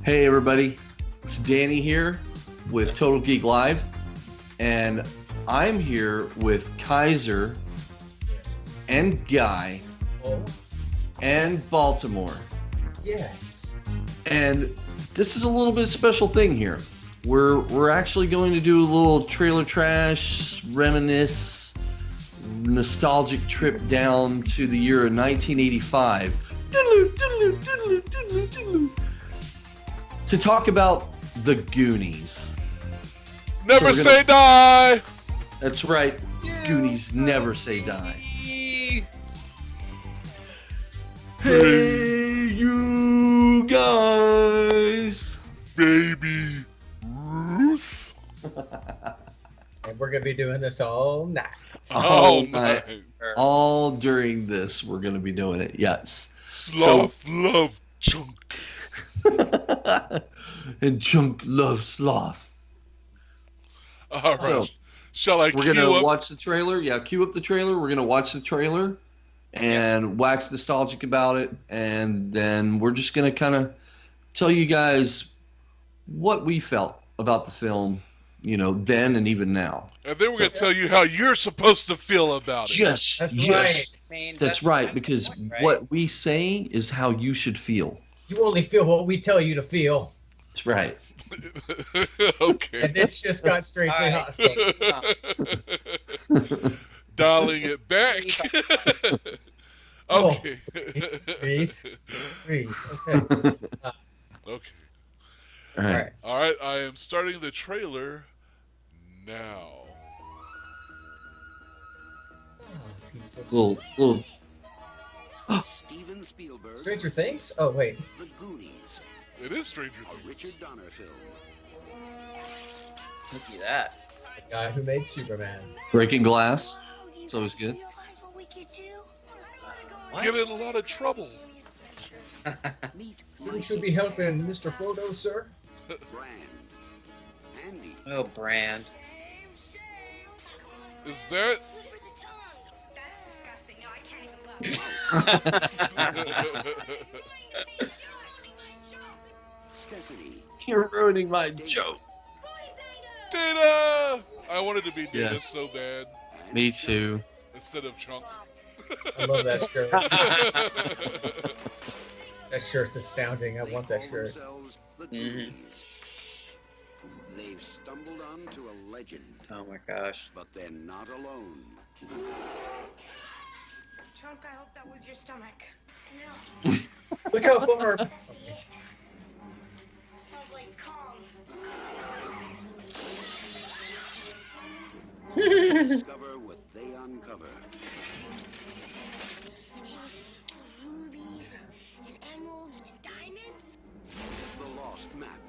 Hey everybody, it's Danny here with Total Geek Live, and I'm here with Kaiser and Guy and Baltimore. Yes. And this is a little bit special thing here. We're actually going to do a little trailer trash, reminisce, nostalgic trip down to the year of 1985. To talk about the Goonies. Never say die! That's right. Yeah. Goonies never say die. Hey, you guys. Baby Ruth. And we're going to be doing this all night. All night. All during this, we're going to be doing it. Yes. Sloth love chunk. And Chunk loves sloth. All right. So, shall I we're going to watch the trailer. Yeah, cue up the trailer. We're going to watch the trailer and wax nostalgic about it. And then we're just going to kind of tell you guys what we felt about the film, you know, then and even now. And then we're going to tell you how you're supposed to feel about it. Yes, yes. Right. That's right, because what we say is how you should feel. You only feel what we tell you to feel. That's right. Okay. And this just got strangely hostile. Dialing it back. Okay. Breathe. Okay. Okay. All right. All right. I am starting the trailer now. Little. Steven Spielberg. Stranger Things? Oh wait. The Goonies. It is Stranger Things. A Richard Donner film. Look at that. The guy who made Superman. Breaking Glass. It's always good. Get in a lot of trouble. Shouldn't you be helping Mr. Frodo, sir? Brand. Andy. Oh, Brand. Is that? Stephanie. You're ruining my joke. Dana! I wanted to be Dana Yes. so bad. Me too. Instead of Chunk. I love that shirt. That shirt's astounding. I want that shirt. The Goonies. They've stumbled onto a legend. Oh my gosh. But they're not alone. Chunk, I hope that was your stomach. No. Look how far. Sounds like calm. Discover what they uncover. Rubies and emeralds and diamonds. The lost map.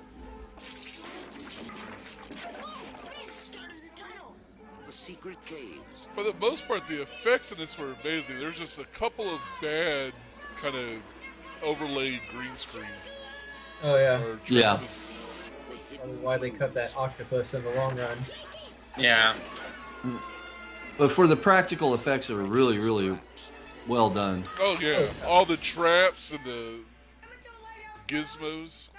This started the tunnel. The secret caves. For the most part, the effects in this were amazing. There's just a couple of bad kind of overlaid green screens. Oh yeah. Yeah. Probably why they cut that octopus in the long run. Yeah. But for the practical effects, they were really, really well done. Oh yeah, all the traps and the gizmos.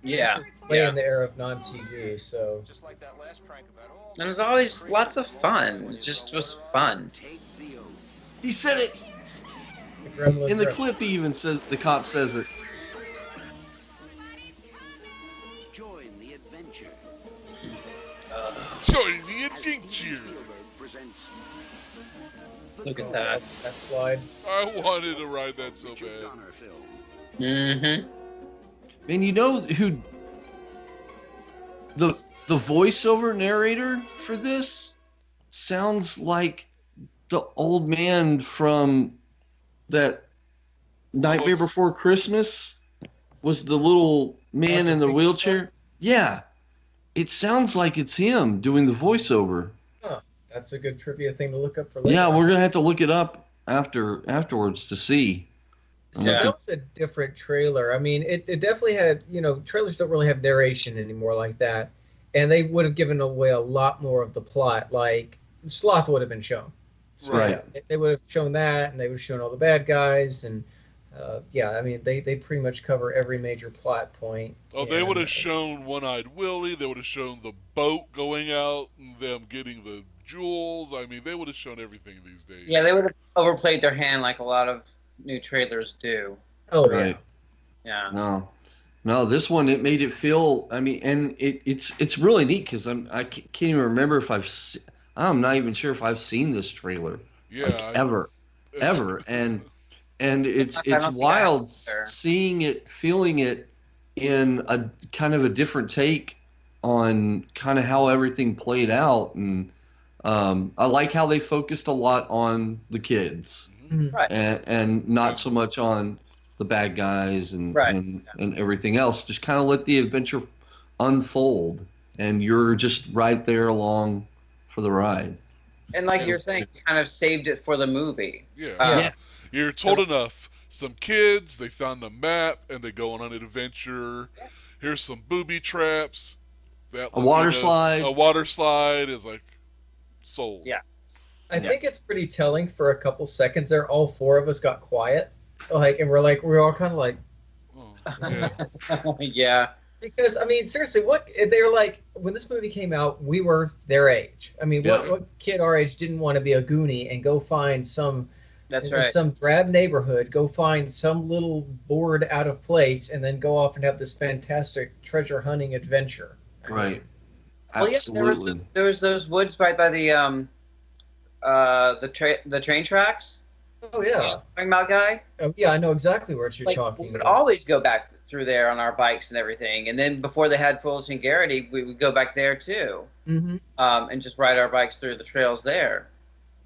Yeah. This is way in the era of non-CG, so. Just like that last prank about all. And it was always lots of fun. It just was fun. Take the oath. He said it The Gremlins in the are- clip. He even says the cop says it. Join the adventure. Join the As adventure. Spielberg presents the Look at Goonies. that. That slide. I wanted to ride that so Richard bad. Donner film. Mm-hmm. And you know who the voiceover narrator for this sounds like the old man from that Nightmare Before Christmas. Was the little man in the wheelchair? Yeah, it sounds like it's him doing the voiceover. Huh. That's a good trivia thing to look up for later. Yeah, we're gonna have to look it up afterwards to see. So Yeah. that was a different trailer. I mean, it definitely had, trailers don't really have narration anymore like that. And they would have given away a lot more of the plot. Like, Sloth would have been shown. Right. They would have shown that, and they would have shown all the bad guys, and Yeah, I mean, they pretty much cover every major plot point. Oh, they would have and, shown One-Eyed Willy. They would have shown the boat going out and them getting the jewels. I mean, they would have shown everything these days. Yeah, they would have overplayed their hand like a lot of new trailers do. Oh, Right. Yeah. No, this one, it made it feel. I mean, and it's really neat because I can't even remember if I'm not even sure if I've seen this trailer Yeah, like ever, and it's wild seeing it, feeling it in a kind of a different take on kind of how everything played out, and I like how they focused a lot on the kids Mhm. Right. and not so much on the bad guys and Right. and everything else. Just kind of let the adventure unfold, and you're just right there along for the ride. And like you're saying, you kind of saved it for the movie. Yeah. Yeah. You're told enough. Some kids, they found the map and they go on an adventure. Here's some booby traps. A water slide. A water slide is like sold. Yeah. I think it's pretty telling. For a couple seconds there, all four of us got quiet, and we're all kind of like, Oh, yeah. Yeah. because I mean, seriously, what they were like when this movie came out, we were their age. I mean, Yeah. what kid our age didn't want to be a Goonie and go find That's in right. some drab neighborhood, go find some little board out of place, and then go off and have this fantastic treasure hunting adventure. Right. Well, yeah, Absolutely. there was those woods right by the train tracks. Oh yeah. Talking about guy. Oh, yeah, I know exactly what you're Like, talking we would about. always go back through there on our bikes and everything. And then before they had Fullerton Garrity, we would go back there too, Mm-hmm. and just ride our bikes through the trails there.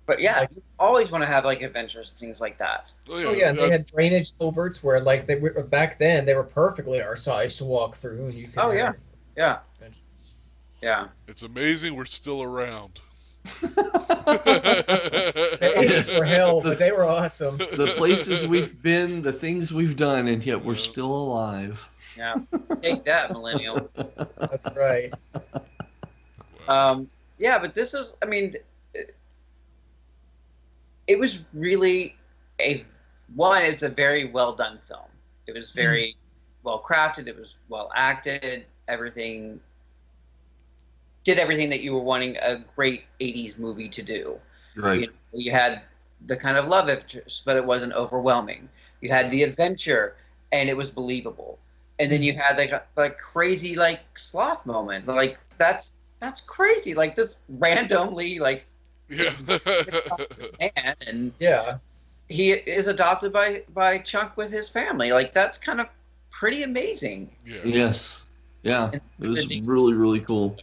But yeah, you always want to have like adventures, things like that. Oh yeah, and they had drainage culverts where they were back then they were perfectly our size to walk through, and you could. Oh, yeah. Yeah. adventures. Yeah. It's amazing we're still around. The 80s were hell, but they were awesome. The places we've been, the things we've done, and yet we're Yeah. still alive. Yeah. Take that, millennial. That's right. Yeah, but this is, I mean, it was really it's a very well done film. It was very well crafted. It was well acted. Did everything that you were wanting a great 80s movie to do. Right. You had the kind of love interest, but it wasn't overwhelming. You had the adventure, and it was believable. And then you had like crazy like sloth moment. Like that's crazy. Like this randomly like Yeah. man, and Yeah. he is adopted by Chunk with his family. Like that's kind of pretty amazing. Yeah. Yes. Yeah. And It was the- really, really cool.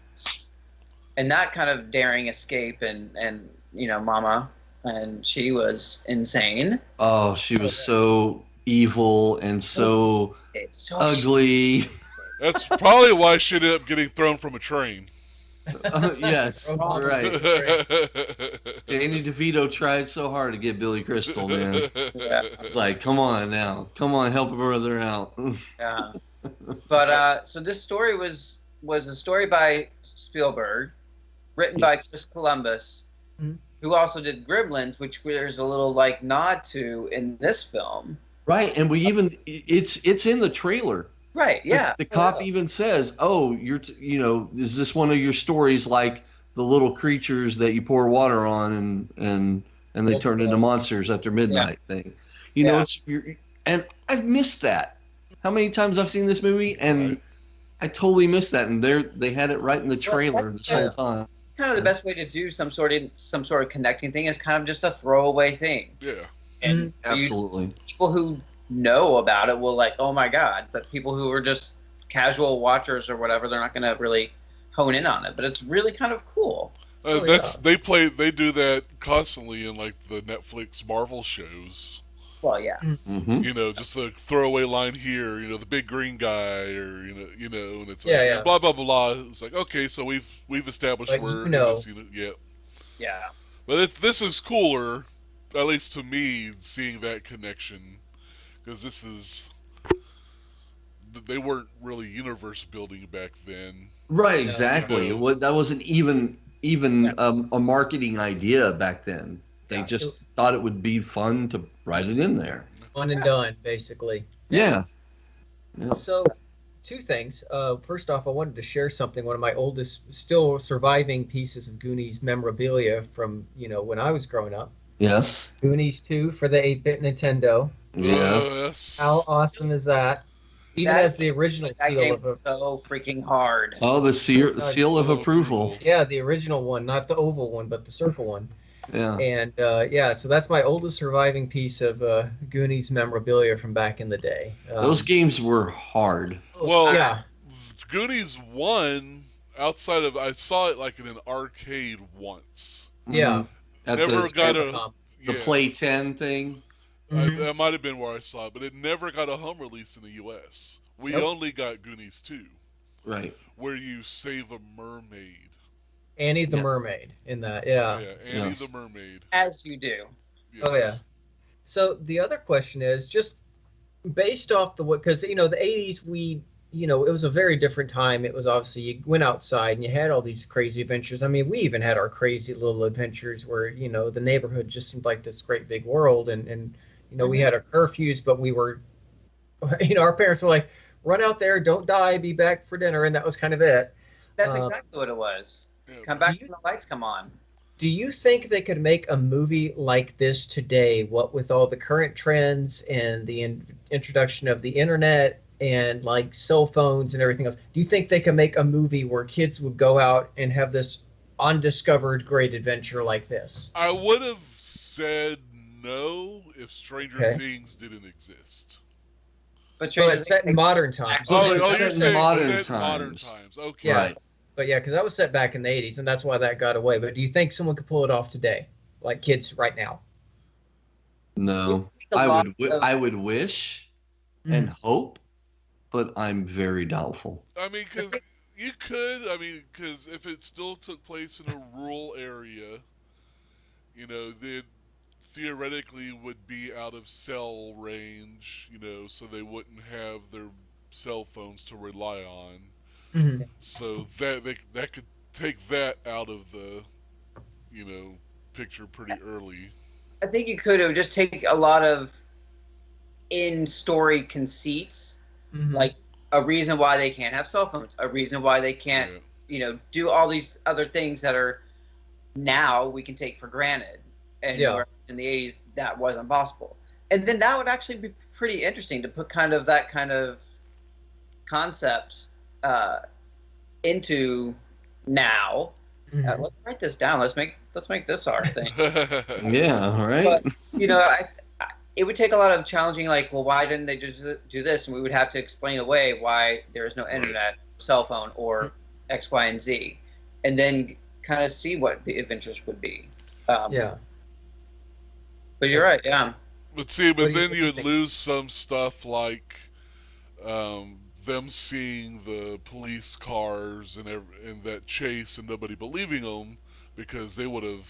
And that kind of daring escape and Mama, and she was insane. Oh, she was so evil and so It's so ugly. That's probably why she ended up getting thrown from a train. Yes. Oh, Right. Danny DeVito tried so hard to get Billy Crystal, man. Yeah. It's like, come on now. Come on, help a brother out. Yeah. But so this story was a story by Spielberg, written by Chris Columbus, Mhm. who also did Gremlins, which there's a little like nod to in this film. Right, and it's in the trailer. Right. Yeah. The cop even says, "Oh, is this one of your stories like the little creatures that you pour water on and they turn into monsters after midnight thing?" You know, and I've missed that. How many times I've seen this movie and Right. I totally missed that, and they had it right in the trailer this whole time. Kind of the best way to do some sort of connecting thing is kind of just a throwaway thing. Yeah. And Absolutely. people who know about it will like, oh my god, but people who are just casual watchers or whatever, they're not going to really hone in on it. But it's really kind of cool. They do that constantly in like the Netflix Marvel shows. Well, yeah. Mm-hmm. Just a throwaway line here. The big green guy, or and it's like Yeah. blah blah blah. It's like, okay, so we've established Like, where yeah. Yeah. But this is cooler, at least to me, seeing that connection, because they weren't really universe building back then. Right, exactly. Yeah. That wasn't even a marketing idea back then. They just thought it would be fun to write it in there. One and done, basically. Yeah. Yeah. So, two things. First off, I wanted to share something. One of my oldest, still surviving pieces of Goonies memorabilia from when I was growing up. Yes. Goonies 2 for the 8-bit Nintendo. Yes. How awesome is that? Even That- as the original That seal game of was so freaking hard. Oh, the seal of approval. yeah, the original one, not the oval one, but the circle one. Yeah. And so that's my oldest surviving piece of Goonies memorabilia from back in the day. Those games were hard. Well, yeah, Goonies 1, outside of, I saw it like in an arcade once. yeah. At Never the, got Famicom. the Play 10 thing. Mhm. That might have been where I saw it, but it never got a home release in the U.S. We Nope. only got Goonies 2, Right. where you save a mermaid. Annie the Yeah. Mermaid in that. Yeah. Annie Yes. the Mermaid. As you do. Yes. Oh yeah. So the other question is just based off because the 80s it was a very different time. It was obviously you went outside and you had all these crazy adventures. I mean, we even had our crazy little adventures where the neighborhood just seemed like this great big world, and we had our curfews, but we were our parents were like, run out there, don't die, be back for dinner, and that was kind of it. That's exactly what it was. Yeah. Come back when the lights come on. Do you think they could make a movie like this today? What with all the current trends and the introduction of the internet and like cell phones and everything else, do you think they could make a movie where kids would go out and have this undiscovered great adventure like this? I would have said no if Stranger Okay. Things didn't exist. But So it's set in modern times. Oh, it's you're set in saying modern set in modern times. times. Okay. Yeah. Right. But yeah, because that was set back in the 80s, and that's why that got away. But do you think someone could pull it off today, like kids right now? No. A I lot would of- I would wish and hope, but I'm very doubtful. I mean, because you could. I mean, because if it still took place in a rural area, they theoretically would be out of cell range, so they wouldn't have their cell phones to rely on. Mm-hmm. So that could take that out of the, picture pretty early. I think you could. It would just take a lot of in-story conceits, Mm-hmm. like a reason why they can't have cell phones, a reason why they can't, do all these other things that are now we can take for granted. And whereas in the 80s, that wasn't possible. And then that would actually be pretty interesting to put that kind of concept into now. Mhm. Let's write this down. Let's make this our thing. Yeah, right? But it would take a lot of challenging, like, well, why didn't they just do this? And we would have to explain away why there is no internet, cell phone, or X, Y, and Z, and then kind of see what the adventures would be. Yeah. But you're right, yeah. But see, What do then you you would think? lose some stuff like them seeing the police cars and that chase and nobody believing them because they would have.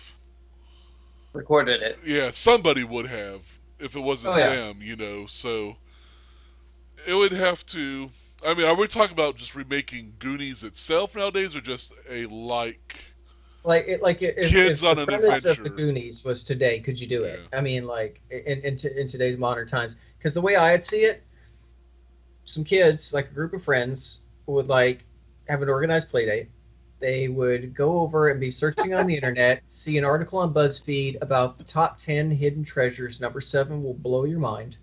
Recorded it. Yeah, somebody would have if it wasn't Oh, yeah. them, So it would have to. I mean, are we talking about just remaking Goonies itself nowadays, or just a like? If Kids on the an premise of the adventure. Goonies was today, could you do it? Yeah. I mean, like in today's modern times, because the way I'd see it, some kids, like a group of friends, would like have an organized play date. They would go over and be searching on the internet, see an article on BuzzFeed about the top 10 hidden treasures. Number 7 will blow your mind.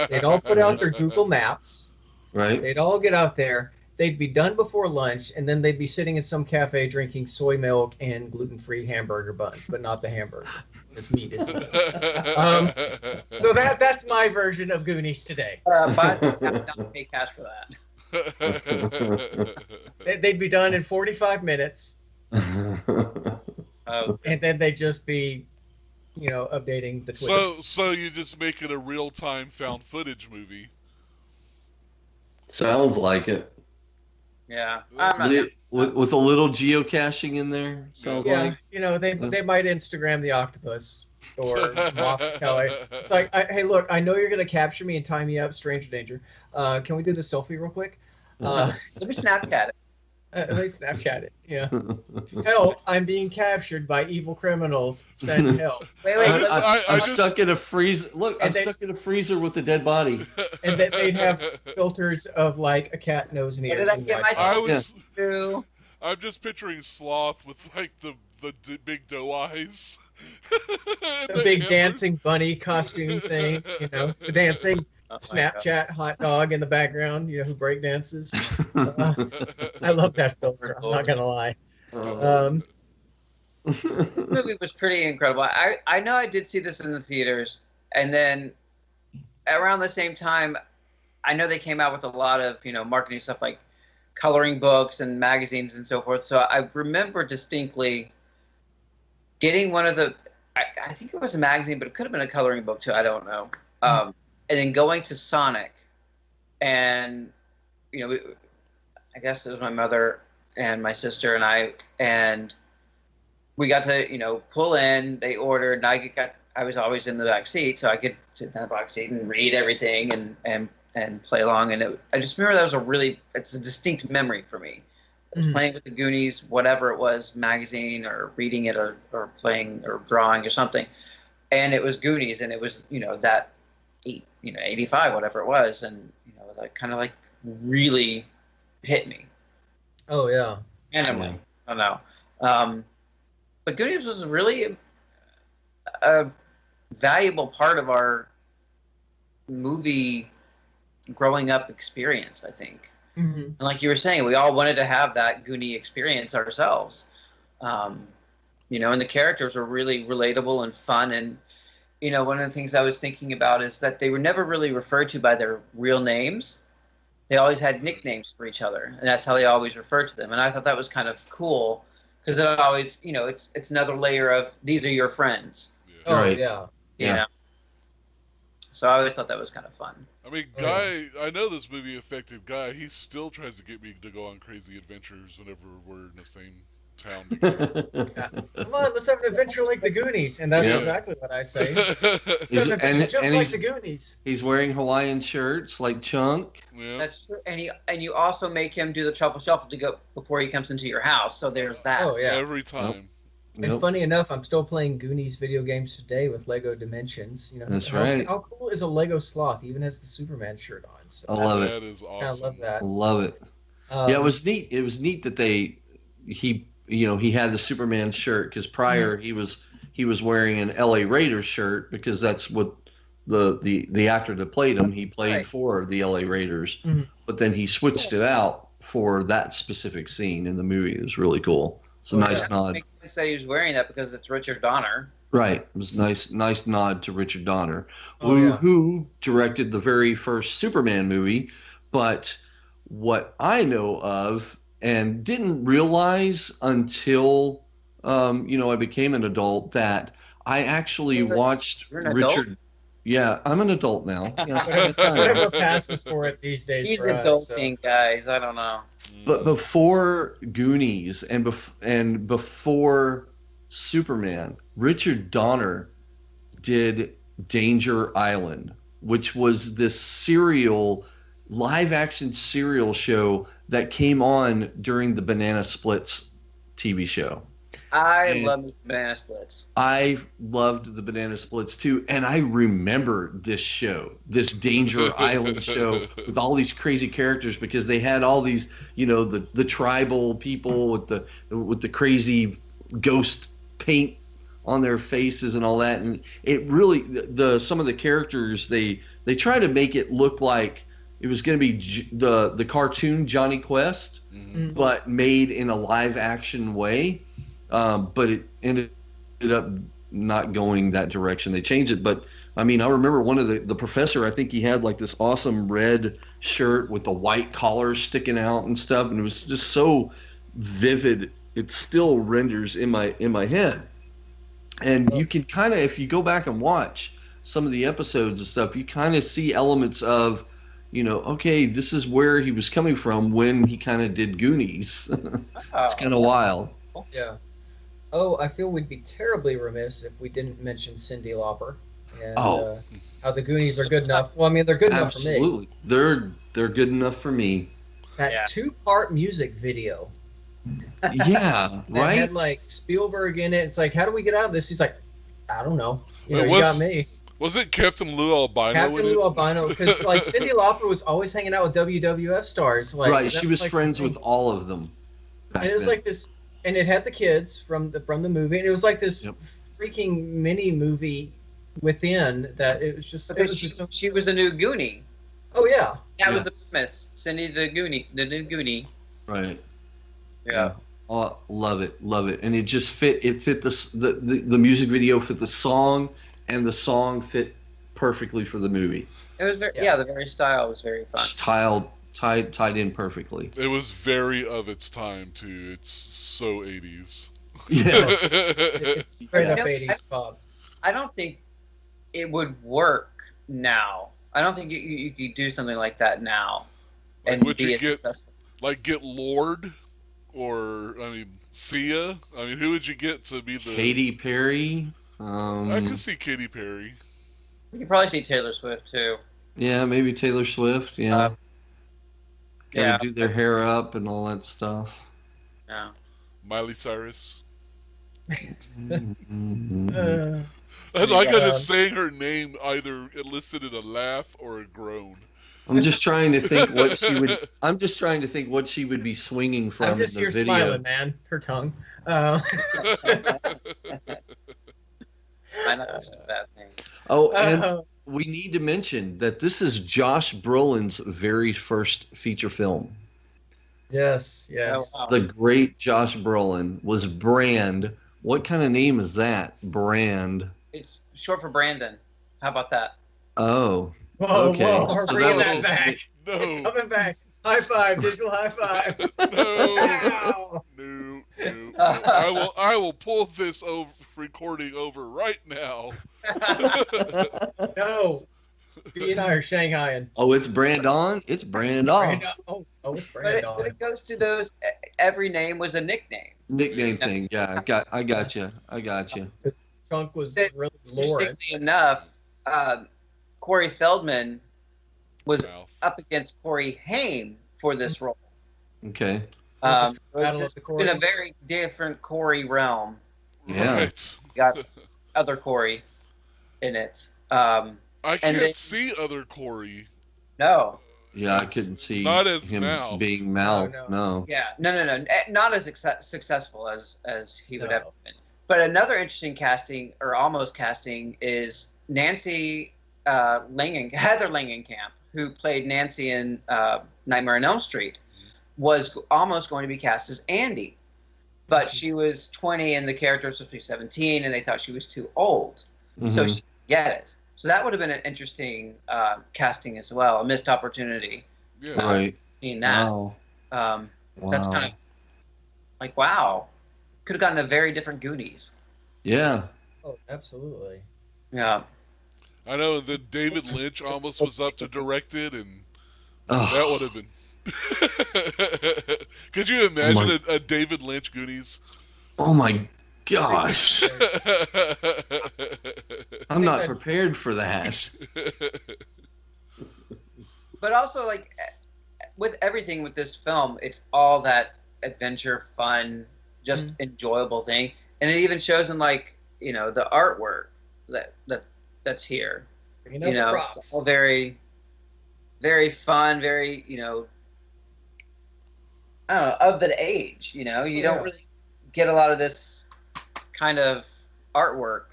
They'd all put out their Google Maps. Right? They'd all get out there. They'd be done before lunch, and then they'd be sitting in some cafe drinking soy milk and gluten-free hamburger buns, but not the hamburger. It's meat, isn't it? So that's my version of Goonies today. But I have not pay cash for that. They'd be done in 45 minutes, Oh, and then they'd just be, updating the Twitter. So you just make it a real-time found footage movie. Sounds like it. yeah. I'm not With a little geocaching in there, sounds Yeah, like. they might Instagram the octopus or Moth Kelly. It's like, hey, look, I know you're gonna capture me and tie me up, stranger danger. Can we do the selfie real quick? Let me Snapchat it. They Snapchat it. Yeah. Help! I'm being captured by evil criminals. Send help. Wait, I'm stuck in a freezer. Look, I'm stuck in a freezer with a dead body. And then they'd have filters of like a cat nose and What ears. did I and get Wi-Fi. myself to? I'm just picturing Sloth with like the big doe eyes. The big dancing bunny costume thing, you know, the dancing Snapchat hot dog in the background, you know, who break dances. I love that filter. I'm not gonna lie. This movie was pretty incredible. I know I did see this in the theaters, and then around the same time, I know they came out with a lot of, you know, marketing stuff like coloring books and magazines and so forth. So I remember distinctly getting one of the, I think it was a magazine, but it could have been a coloring book too. I don't know. And then going to Sonic, and you know, I guess it was my mother and my sister and I, and we got to, you know, pull in. They ordered, and I was always in the back seat, so I could sit in the back seat and read everything and play along. And I just remember that was it's a distinct memory for me. I was playing with the Goonies, whatever it was, magazine or reading it or playing or drawing or something. And it was Goonies, and it was, you know, that 85, whatever it was. And, you know, that kind of like really hit me. Oh, yeah. Randomly. I don't know. But Goonies was really a valuable part of our movie growing up experience, I think. And like you were saying, we all wanted to have that Goonie experience ourselves. You know, and the characters were really relatable and fun. And, you know, one of the things I was thinking about is that they were never really referred to by their real names. They always had nicknames for each other, and that's how they always referred to them. And I thought that was kind of cool, because it always, you know, it's another layer of, these are your friends. Oh, Right. yeah. You know? So I always thought that was kind of fun. I mean, Guy, I know this movie affected Guy. He still tries to get me to go on crazy adventures whenever we're in the same town together. Come on, let's have an adventure like the Goonies. And that's exactly what I say. He's- Just and like he's- the Goonies. He's wearing Hawaiian shirts like Chunk. Yeah. That's true. And you also make him do the truffle shuffle to go before he comes into your house. So there's that. Oh, yeah. Every time. And funny enough, I'm still playing Goonies video games today with Lego Dimensions. You know, That's right. How cool is a Lego sloth? He even has the Superman shirt on. So I love it. That is awesome. I love that. Love it. Yeah, it was neat. It was neat that he had the Superman shirt, because prior he was wearing an LA Raiders shirt, because that's what the actor that played him, he played for the LA Raiders. But then he switched it out for that specific scene in the movie. It was really cool. It's a nice nod. It makes sense that he was wearing that because it's Richard Donner. Right. It was nice nod to Richard Donner, Oh, who directed the very first Superman movie. But what I know of and didn't realize until I became an adult, that I actually watched You're an adult? Richard. Yeah, I'm an adult now. Whatever passes for it these days. He's for us, adulting, guys. I don't know. But before Goonies and before Superman, Richard Donner did Danger Island, which was this live-action serial show that came on during the Banana Splits TV show. I love Banana Splits. I loved the Banana Splits too, and I remember this show, this Danger Island show, with all these crazy characters, because they had all these, the tribal people with the crazy ghost paint on their faces and all that, and it really some of the characters they try to make it look like it was going to be the cartoon Johnny Quest, but made in a live action way. But it ended up not going that direction. They changed it. But, I mean, I remember one of the professor, I think he had like this awesome red shirt with the white collar sticking out and stuff. And it was just so vivid. It still renders in my head. And you can kind of, if you go back and watch some of the episodes and stuff, you kind of see elements of, okay, this is where he was coming from when he kind of did Goonies. It's kind of wild. Yeah. Oh, I feel we'd be terribly remiss if we didn't mention Cyndi Lauper and how the Goonies are good enough. Well, I mean, they're good enough for me. Absolutely. They're good enough for me. That 2-part music video Yeah, That right. had like Spielberg in it. It's like, how do we get out of this? He's like, I don't know. You know, Wait, you got me. Wasn't Captain Lou Albino Captain in Lou it? Albino, because like Cyndi Lauper was always hanging out with WWF stars. Like, Right, that she was like, friends the with thing. all of them. Back And it was then. like this, and it had the kids from the movie, and it was like this Yep. freaking mini movie within that. It was just, it was She was a new Goonie. oh yeah, That was Yeah. the premise. Cindy the new Goonie. Right. Yeah. Oh, love it, and it just fit. It fit the music video fit the song, and the song fit perfectly for the movie. It was very, Yeah. the very style was very fun. Just tied in perfectly. It was very of its time too. It's so 80s. Yes. it's straight up Yeah. 80s pop. I don't think it would work now. I don't think you could do something like that now Like, and would be you as get successful. like get Lord or Sia? I mean, who would you get to be the? Katy Perry. I could see Katy Perry. You could probably see Taylor Swift too. Yeah, maybe Taylor Swift. Yeah. Uh, Gotta yeah. do their hair up and all that stuff. Yeah. Miley Cyrus. Mhm. I like how Yeah. just saying her name either elicited a laugh or a groan. I'm just trying to think what she would. I'm just trying to think what she would be swinging from I'm just in the here video. smiling, man. Her tongue. I know that's a bad thing. Oh, and we need to mention that this is Josh Brolin's very first feature film. yes, yes. Oh, wow. The great Josh Brolin was Brand. What kind of name is that? Brand. It's short for Brandon. How about that? Oh, Whoa, okay. whoa, we're So bringing that that was- back. No. It's coming back. High five, digital high five. No. Ow. No, no. I will pull this recording over right now. No. B and I are Shanghaiing. oh, it's Brandon. It's Brandon. Oh, it's But Brandon. it goes to those. Every name was a nickname. Nickname thing. Yeah, I got you. Chunk was That- really Lauren. Interestingly enough, Corey Feldman was Wow. up against Corey Haim for this role. Okay. Um, Battle of it's the in a Corys. very different Corey realm. Yeah. Right. Got other Corey in it. I And can't they- see other Corey. No, Yeah, I couldn't see Not as him Mouth. being Mouth. No, No. yeah, no, not as successful as he would No. have been. But another interesting casting, or almost casting, is Nancy Heather Langenkamp, who played Nancy in Nightmare on Elm Street, was almost going to be cast as Andy, but she was 20 and the character was supposed to be 17, and they thought she was too old, so Mhm. she didn't get it. So that would have been an interesting casting as well, a missed opportunity. Yeah. Right. Seeing that, Wow. that's Wow. kind of like, wow, could have gotten a very different Goonies. Yeah. Oh, absolutely. Yeah. I know, and then David Lynch almost was up to direct it, and that Oh, would have been. Could you imagine my- a David Lynch Goonies? oh my gosh. I'm not that- prepared for that. But also, like, with everything with this film, it's all that adventure, fun, just enjoyable thing, and it even shows in, like, you know, the artwork that's here. Bringing You up the know, props. it's all very, very fun, very, you know, I don't know, of the age. You know, you don't Yeah. really get a lot of this kind of artwork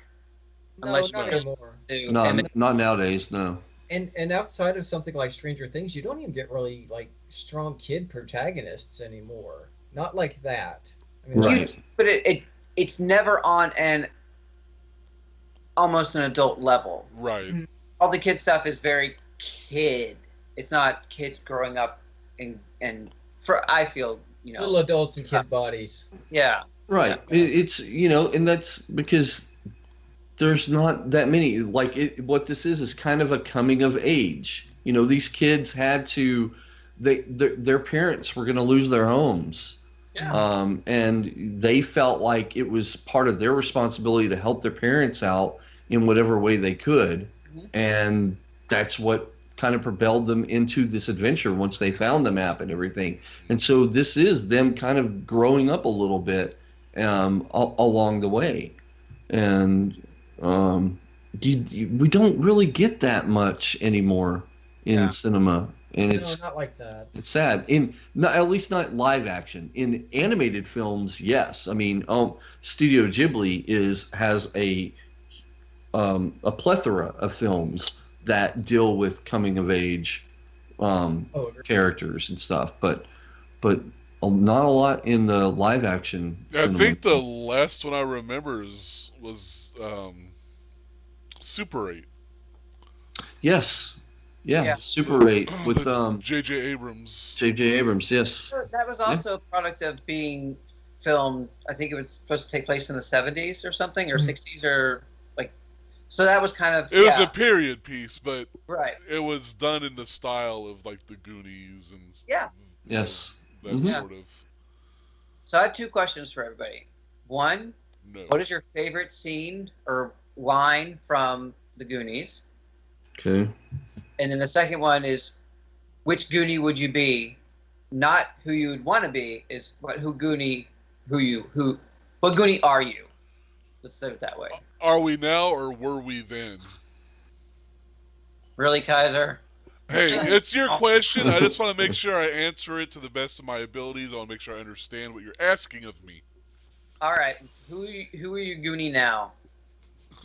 No, unless not you anymore. do. No, not nowadays. No. And outside of something like Stranger Things, you don't even get really like strong kid protagonists anymore. Not like that. I mean, Right. But it's never on almost an adult level. Right. All the kid stuff is very kid. It's not kids growing up and for I feel, you know, little adults in kid bodies. yeah. Right. It's, you know, and that's because there's not that many. Like, what this is kind of a coming of age. You know, these kids had to, their parents were going to lose their homes. Yeah. And they felt like it was part of their responsibility to help their parents out in whatever way they could. Mhm. And that's what kind of propelled them into this adventure once they found the map and everything. And so this is them kind of growing up a little bit along the way. And we don't really get that much anymore in cinema. And it's not like that. It's sad. At least not live action. In animated films, yes. I mean, Studio Ghibli has a plethora of films that deal with coming of age characters and stuff, but not a lot in the live action cinema. I think the last one I remember was Super 8. Yes. Yeah, Super 8 with J.J. Abrams. J.J. Abrams, yes. That was also a product of being filmed. I think it was supposed to take place in the 70s or something, or 60s, or like. So that was kind of. It was a period piece, but it was done in the style of like the Goonies and. Yeah. Yes. That sort of. So I have two questions for everybody. One, what is your favorite scene or line from the Goonies? Okay. And then the second one is, which Goonie would you be? Not who you would want to be, but what Goonie are you? Let's say it that way. Are we now or were we then? Really, Kaiser? Hey, it's your question. I just want to make sure I answer it to the best of my abilities. I want to make sure I understand what you're asking of me. All right. Who are you Goonie now?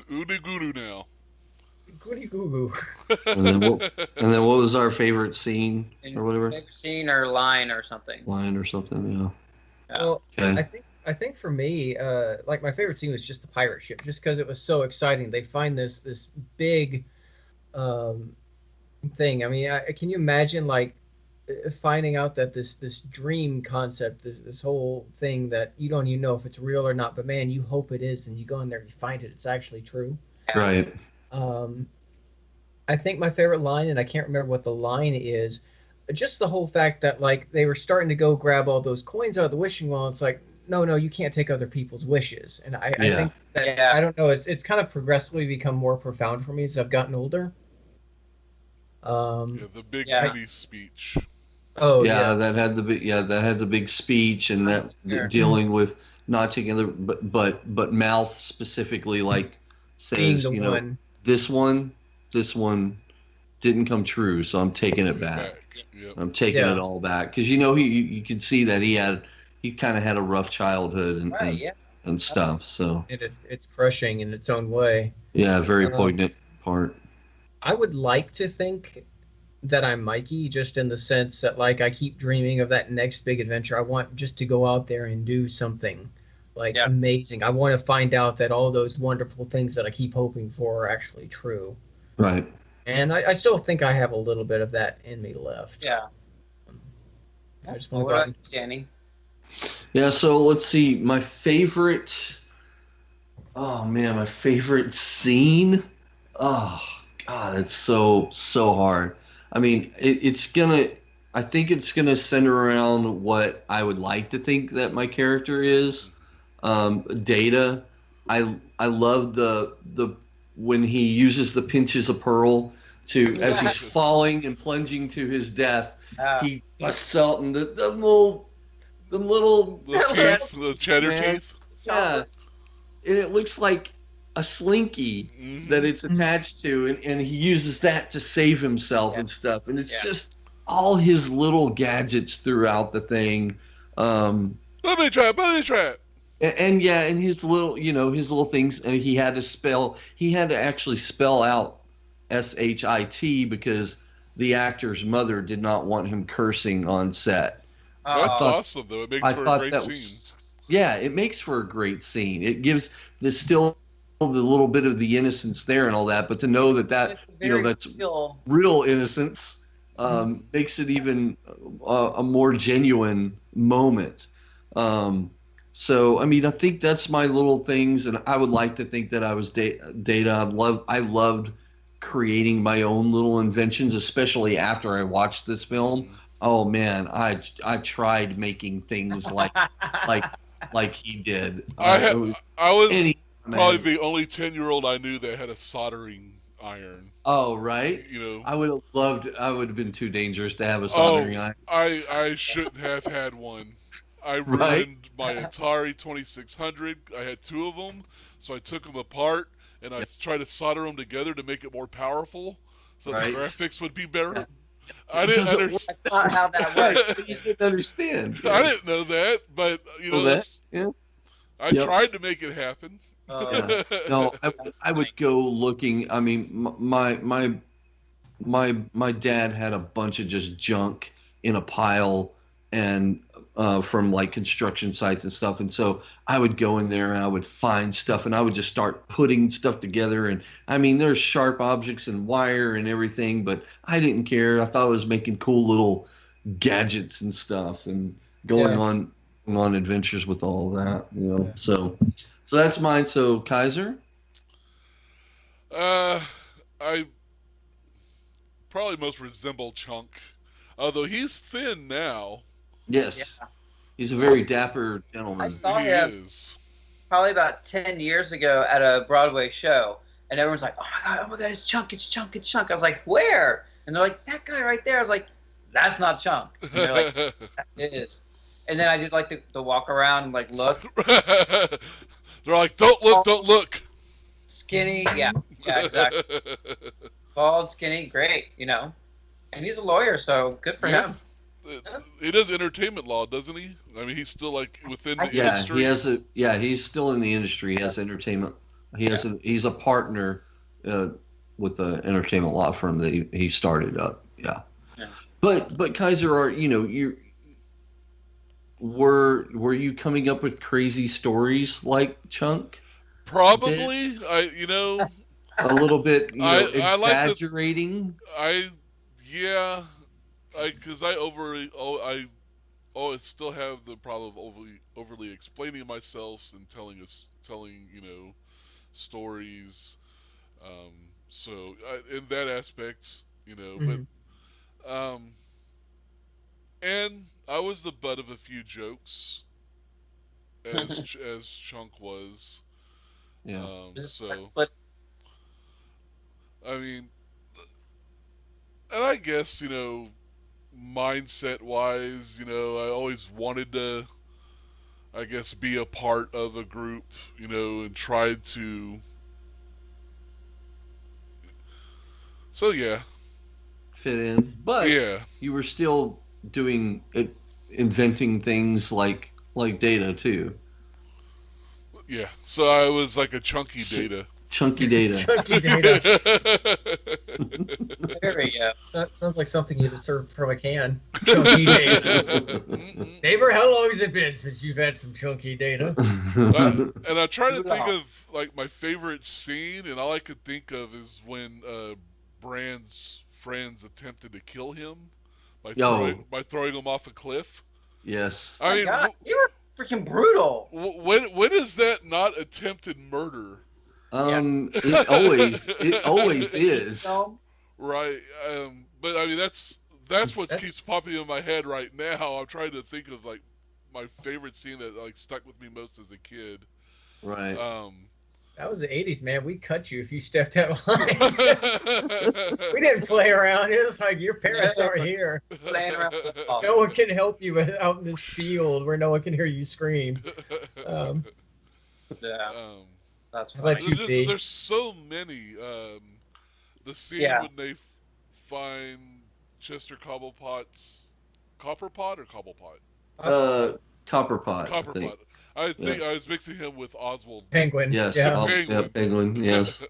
Uni Guru now. Goody goo goo. And then what was our favorite scene or whatever? Favorite scene or line or something. Line or something, yeah. Well, okay. I think for me, like my favorite scene was just the pirate ship, just because it was so exciting. They find this big thing. I mean, can you imagine like finding out that this dream concept, this whole thing that you don't even know if it's real or not, but man, you hope it is, and you go in there and you find it's actually true. Right. I think my favorite line, and I can't remember what the line is, just the whole fact that like they were starting to go grab all those coins out of the wishing well. It's like, no, you can't take other people's wishes. And I think that, I don't know, it's kind of progressively become more profound for me as I've gotten older. The big Goonies speech. Oh that had the big speech, and that dealing with not taking the but mouth specifically, like says, this one didn't come true, so I'm taking it back. Yep. I'm taking it all back, because you can see that he kind of had a rough childhood and stuff. So it's crushing in its own way. Yeah, very poignant part. I would like to think that I'm Mikey, just in the sense that like I keep dreaming of that next big adventure. I want just to go out there and do something like amazing. I want to find out that all those wonderful things that I keep hoping for are actually true. Right. And I still think I have a little bit of that in me left. Yeah. I just want to go out and... Danny. Yeah, so let's see. My favorite scene. Oh God, it's so hard. I mean, I think it's gonna center around what I would like to think that my character is. Data. I love the when he uses the pinches of pearl as he's falling and plunging to his death. He busts out and the little teeth, the cheddar teeth. Yeah, and it looks like a slinky that it's attached to, and he uses that to save himself and stuff. And it's just all his little gadgets throughout the thing. Booby trap. And his little things. And he had to actually spell out SHIT because the actor's mother did not want him cursing on set. That's awesome, though. It makes for a great scene. It makes for a great scene. It gives the little bit of the innocence there and all that, but to know that that's real innocence makes it even a more genuine moment. So I mean, I think that's my little things, and I would like to think that I was Data. I loved creating my own little inventions, especially after I watched this film. Oh man, I tried making things like he did. I was probably the only 10-year-old I knew that had a soldering iron. Oh, right. You know, I would have loved. I would have been too dangerous to have a soldering iron. I shouldn't have had one. I Right? ruined my Atari 2600. I had two of them, so I took them apart and I tried to solder them together to make it more powerful, so Right. the graphics would be better. Yeah. I It didn't doesn't understand. That's not how that Right. works. You didn't understand. I didn't know that, but you know, Know that? Yeah. I Yep. tried to make it happen. Yeah. No, I would go looking. I mean, my dad had a bunch of just junk in a pile, and from like construction sites and stuff. And so I would go in there and I would find stuff, and I would just start putting stuff together. And I mean, there's sharp objects and wire and everything, but I didn't care. I thought I was making cool little gadgets and stuff, and going on adventures with all of that. You know, so that's mine. So Kaiser. I probably most resemble Chunk, although he's thin now. Yes. Yeah. He's a very dapper I gentleman. saw He him is. probably about 10 years ago at a Broadway show, and everyone's like, oh my god, it's Chunk, it's Chunk, it's Chunk. I was like, where? And they're like, that guy right there. I was like, that's not Chunk. And they're like, it is. And then I did like the walk around and like look. They're like, don't look, don't look. Skinny, yeah, exactly. Bald, skinny, great, you know. And he's a lawyer, so good for Yeah. him. He does entertainment law, doesn't he? I mean, he's still like within the Yeah, industry. he has he's still in the industry. He has entertainment. He's a partner with the entertainment law firm that he started up. Yeah. Yeah. But Kaiser, were you coming up with crazy stories like Chunk? Probably, A little bit, I like to- exaggerating. Because I always still have the problem of overly explaining myself and telling stories. So in that aspect, Mhm. but and I was the butt of a few jokes, as Chunk was. Yeah. So But I mean, and I guess mindset wise, I always wanted to, I guess, be a part of a group, and tried to. So yeah, Fit in, but yeah, you were still doing it, inventing things like Data too. yeah. So I was like a chunky Data. Chunky Data. Chunky data. there we go. Sounds like something you'd serve from a can. Chunky data. Neighbor, how long has it been since you've had some chunky data? And I try to think of like my favorite scene, and all I could think of is when Brand's friends attempted to kill him by throwing him off a cliff. Yes. I mean, God, you were freaking brutal. when is that not attempted murder? It always is. Right. But I mean, that's what keeps popping in my head right now. I'm trying to think of like my favorite scene that like stuck with me most as a kid. Right. That was the 80s, man. We cut you if you stepped out of line. We didn't play around. It was like, your parents aren't here. Playing around with the ball. No one can help you out in this field where no one can hear you scream. Yeah, that's How about funny. you? B. There's so many. The scene Yeah. when they find Chester Cobblepot's Copperpot or Cobblepot? Copperpot. I Copperpot. think. I think I was mixing him with Oswald. Penguin. Yes. Yeah. Penguin. Yes.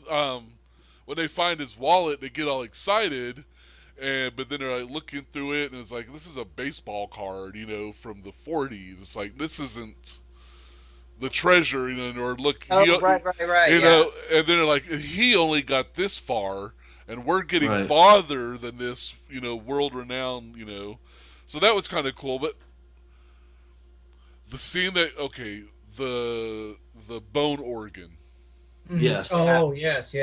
When they find his wallet, they get all excited, but then they're like looking through it, and it's like, this is a baseball card, from the 40s. It's like, this isn't the treasure, or look. Oh, right. And then they're like, he only got this far, and we're getting farther than this, world-renowned, So that was kind of cool, but the scene the bone organ. Mhm. Yes. Oh, yes.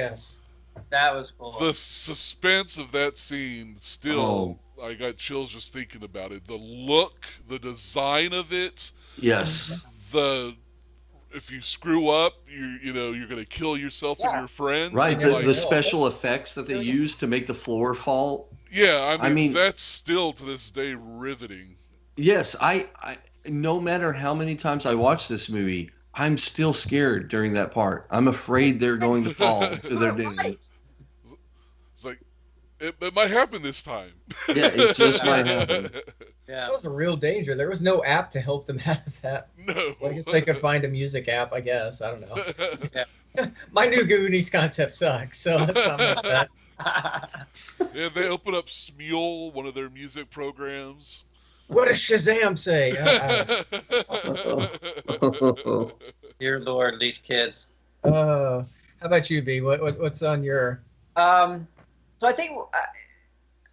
That was cool. The suspense of that scene still, I got chills just thinking about it. The look, the design of it, Yes. the if you screw up, you're gonna kill yourself and your friends. Right. It's The, like, the special effects that they use to make the floor fall. yeah, I mean, that's still to this day riveting. Yes, I no matter how many times I watch this movie, I'm still scared during that part. I'm afraid they're going to fall to their doom. Right. It's like it might happen this time. Yeah, it just might happen. Yeah. That was a real danger. There was no app to help them have that. No. Well, I guess they could find a music app. I guess I don't know. Yeah. My new Goonies concept sucks, so let's not make that. They open up Smule, one of their music programs. What does Shazam say? Dear Lord, these kids. How about you, B? What's on your? So I think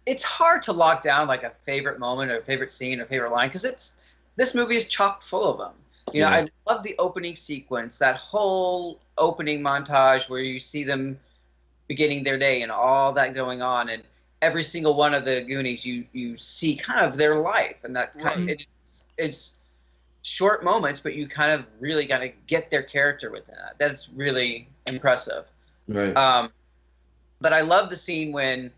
it's hard to lock down like a favorite moment or a favorite scene or favorite line because this movie is chock full of them. You know, Yeah. I love the opening sequence, that whole opening montage where you see them beginning their day and all that going on, and every single one of the Goonies, you see kind of their life, and that kind of, it's short moments, but you kind of really got to get their character within that. That's really impressive. Right. But I love the scene when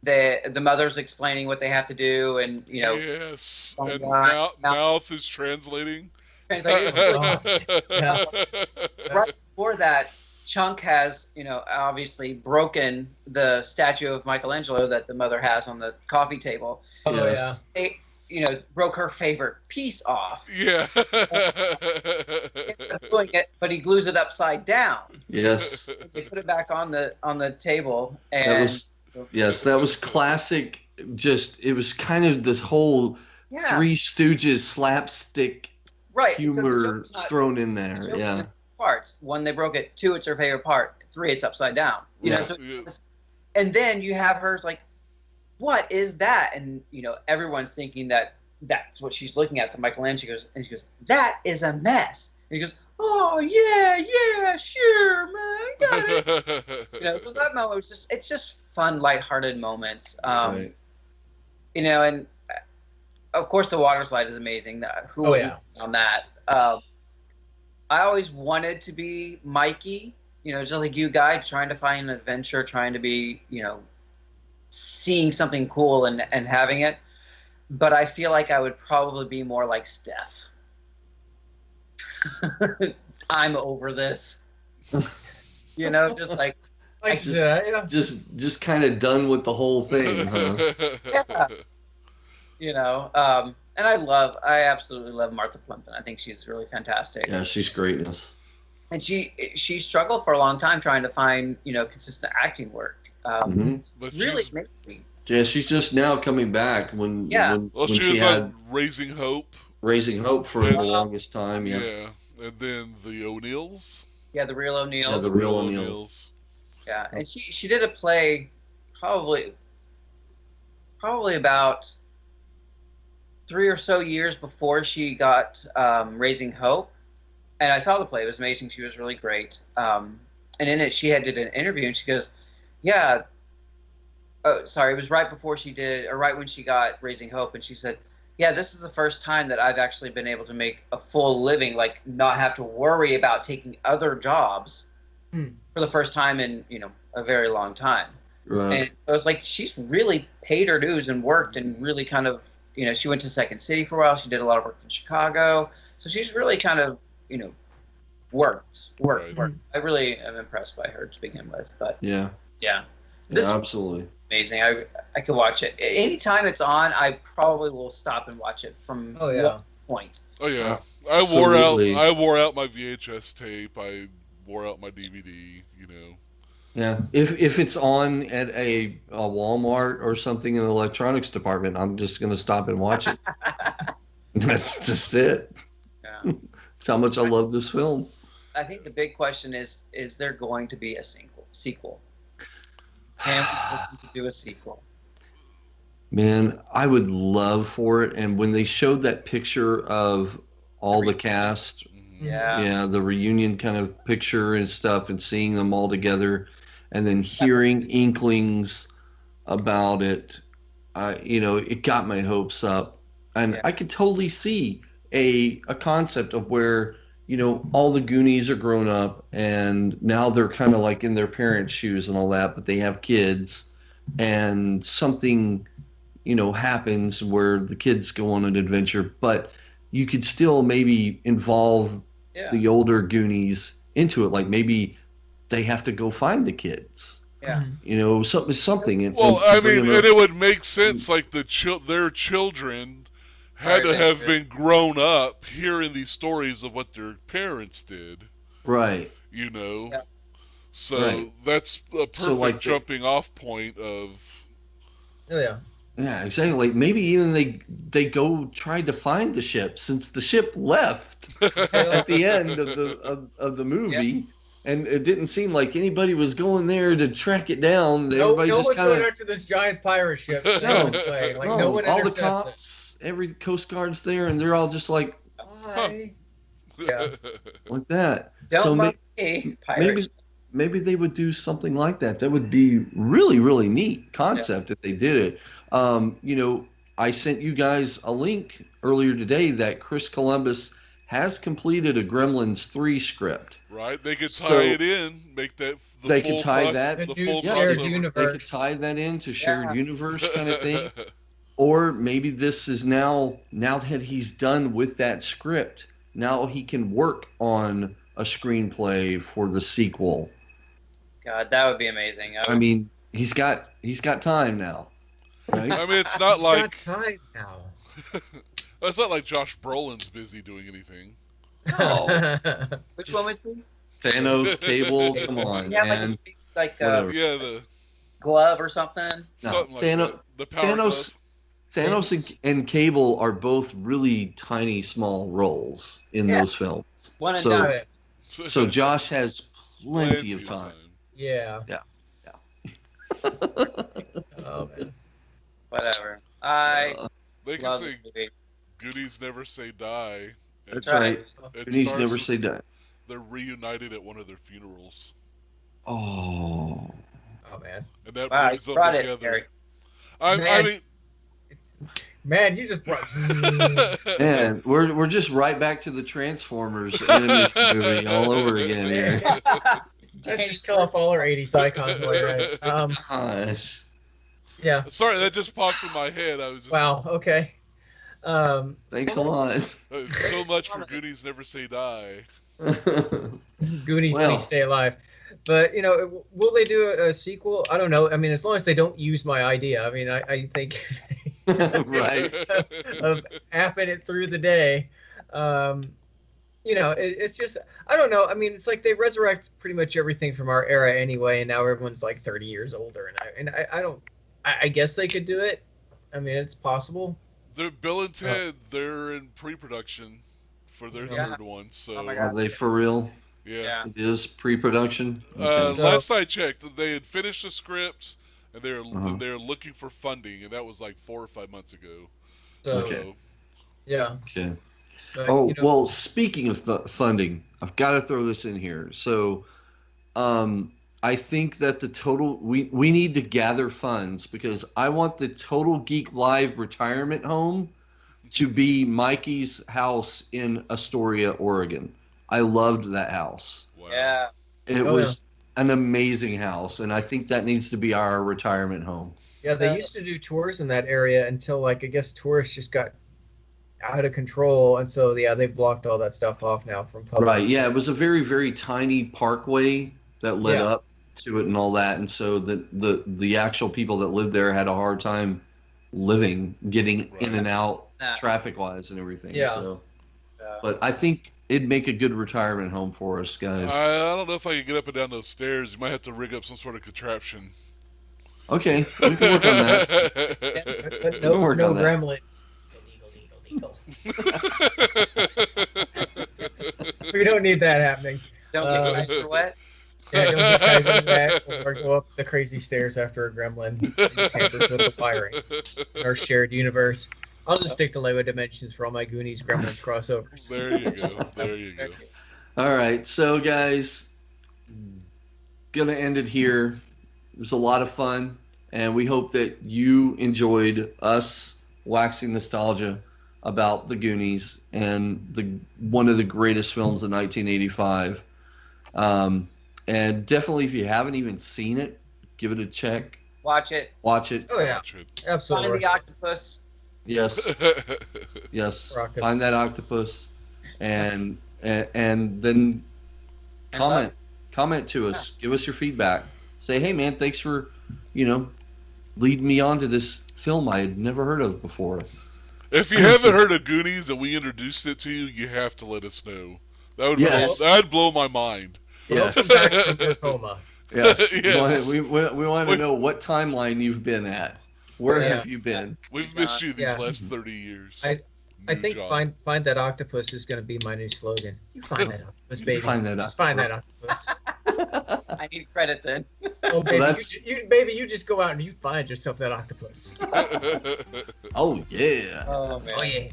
the mother's explaining what they have to do, and you know, Yes, Oh, and wow. mouth is translating. it's like, it's really, Yeah. right before that, Chunk has, you know, obviously broken the statue of Michelangelo that the mother has on the coffee table. Oh Yes. They, you know, broke her favorite piece off. Yeah. Doing it, but he glues it upside down. Yes. They put it back on the table, and That was classic. Just it was kind of this whole yeah, Three Stooges slapstick right. So the humor joke's not- thrown in there. the joke's Yeah. in parts. One, they broke it. Two, it's her favorite part. Three, it's upside down. You know, Yeah. so and then you have her like, what is that? And you know, everyone's thinking that that's what she's looking at. The Michelangelo goes, and she goes, that is a mess. And he goes, oh yeah, sure, man, got it. You know, so that moment was it's just fun, lighthearted moments. Right. You know, and of course the water slide is amazing. Who Oh, wouldn't yeah. on that? I always wanted to be Mikey. You know, just like you guys, trying to find an adventure, trying to be, you know, seeing something cool and having it. But I feel like I would probably be more like Steph. I'm over this. You know, just like Like, just- yeah. Just kind of done with the whole thing, huh? Yeah. You know, and I absolutely love Martha Plimpton. I think she's really fantastic. Yeah, she's greatness. And she struggled for a long time trying to find, you know, consistent acting work. Mhm. But Really she's, amazing. Yeah, she's just now coming back when Yeah. well, when she she was had on Raising Hope. Raising Hope for Yeah. the longest time. Yeah. Yeah. And then the O'Neills. Yeah, the real O'Neills. Yeah, the real O'Neills. Yeah, and she did a play probably about 3 or so years before she got Raising Hope, and I saw the play. It was amazing. She was really great. And in it, she did an interview, and she goes, "Yeah, oh, sorry, it was right before she did, or right when she got Raising Hope," and she said, "Yeah, this is the first time that I've actually been able to make a full living, like not have to worry about taking other jobs for the first time in, you know, a very long time." Right. And I was like, she's really paid her dues and worked and really kind of, you know, she went to Second City for a while. She did a lot of work in Chicago. So she's really kind of, you know, worked. Right. I really am impressed by her to begin with. But Yeah. yeah, This- Yeah, absolutely. amazing. I could watch it. Anytime it's on, I probably will stop and watch it from Oh, yeah. one point. Oh yeah. Absolutely. I wore out my VHS tape. I wore out my DVD. You know. Yeah. If it's on at a Walmart or something in the electronics department, I'm just gonna stop and watch it. That's just it. Yeah. It's how much I love this film. I think the big question is there going to be a sequel? Can we do a sequel? Man, I would love for it. And when they showed that picture of all the cast, Mhm. Yeah. the reunion kind of picture and stuff, and seeing them all together, and then hearing inklings about it, it got my hopes up. And Yeah. I could totally see a concept of where, all the Goonies are grown up, and now they're kind of like in their parents' shoes and all that, but they have kids, and something, happens where the kids go on an adventure, but you could still maybe involve the older Goonies into it. Like maybe they have to go find the kids. Yeah. Something. And it would make sense. Like their children had to have been grown up hearing these stories of what their parents did. Right. Yeah. So that's a perfect jumping off point of. Oh yeah. Yeah, exactly. Like maybe even they go try to find the ship, since the ship left at the end of the movie, and it didn't seem like anybody was going there to track it down. No one's going after this giant pirate ship. No one all the cops, every Coast Guard's there, and they're all just like, hi. Yeah, like that. Don't so pirates. Maybe they would do something like that. That would be really, really neat concept if they did it. I sent you guys a link earlier today that Chris Columbus has completed a Gremlins 3 script. Right, they could tie it in, make that. They could tie that. The full shared crossover. universe. They could tie that into shared universe kind of thing. Or maybe this is now that he's done with that script, now he can work on a screenplay for the sequel. God, that would be amazing. I mean, he's got time now. Right? I mean, it's not like time now. It's not like Josh Brolin's busy doing anything. Oh. Which one was he? Thanos, Cable, come on, man. Like the glove or something. No, Something like Thanos, that. The power glove. Thanos and Cable are both really tiny, small roles in those films. One and done. So Josh has plenty of time. Yeah. Yeah. Oh man. Whatever. They can love say it. Goonies never say die. That's right. It Goonies starts never with- say die. They're reunited at one of their funerals. Oh. Oh man. And that Wow, brings you them brought it, together. Eric. I Man. mean, Man, you just brought. Man, we're just right back to the Transformers animated movie all over again here. Let's just kill off all our 80s icons while you're at it. Gosh. Yeah. sorry, that just popped in my head. I was just Wow. Okay. Thanks a lot. so much for Goonies never say die. Goonies, Well. please stay alive. But will they do a sequel? I don't know. I mean, as long as they don't use my idea. I mean, I think Right. of apping it through the day. It's just I don't know. I mean, it's like they resurrect pretty much everything from our era anyway, and now everyone's like 30 years older, and I guess they could do it. I mean, it's possible. They're Bill and Ted. They're in pre-production for their Yeah. third one. So Oh my Are God. they for real? yeah. It is pre-production? Uh, Okay. last I checked, they had finished the script and they're Uh-huh. they're looking for funding, and that was like 4 or 5 months ago. So Okay. yeah. Okay. But, Oh, well, speaking of funding, I've got to throw this in here. So, I think that the total, we need to gather funds, because I want the Total Geek Live retirement home to be Mikey's house in Astoria, Oregon. I loved that house. Wow. Yeah. It was an amazing house, and I think that needs to be our retirement home. Yeah, they used to do tours in that area until, I guess tourists just got out of control, and so they blocked all that stuff off now from public. Right, yeah, it was a very, very tiny parkway that led up to it and all that, and so the actual people that lived there had a hard time getting in and out traffic-wise and everything. Yeah. So. But I think it'd make a good retirement home for us, guys. I don't know if I can get up and down those stairs. You might have to rig up some sort of contraption. Okay, we can work on that. But We'll no work on that. gremlins. We don't need that happening. Don't get nice or wet. Yeah, don't get guys in that or go up the crazy stairs after a gremlin tampers with the wiring in our shared universe. I'll just stick to Lego Dimensions for all my Goonies Gremlins crossovers. There you go. There you go. All right, so guys, gonna end it here. It was a lot of fun, and we hope that you enjoyed us waxing nostalgia about the Goonies and one of the greatest films of 1985. And definitely, if you haven't even seen it, give it a check. Watch it. Watch it. Oh yeah, absolutely. Find the octopus. Yes. Yes. Octopus. Find that octopus, and then comment to us. Give us your feedback. Say, hey man, thanks for leading me on to this film I had never heard of before. If you haven't heard of Goonies and we introduced it to you, you have to let us know. That'd blow my mind. Yes. Welcome back from your coma. Yes. Yes. We want to know what timeline you've been at. Where have you been? We've missed you these Yeah. last 30 years. I think find that octopus is going to be my new slogan. You find that octopus, baby. Find that Just find that octopus. I need credit then. Oh, baby, that's- you just go out and you find yourself that octopus. Oh yeah. Oh man. Oh yeah.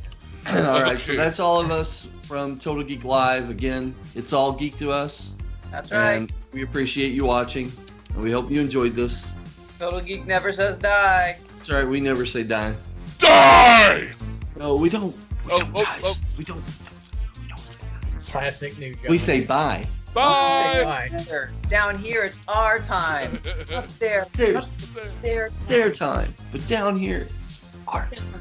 All right, so that's all of us from Total Geek Live. Again, it's all geek to us, That's right. and we appreciate you watching, and we hope you enjoyed this. Total Geek never says die. That's right, we never say die. Die! No, we don't. We don't, Oh, guys. oh. We don't. Classic new joke. We say bye. Say Bye! bye. Here, down here, it's our time. Up there, There's up there. their time, but down here, it's our time.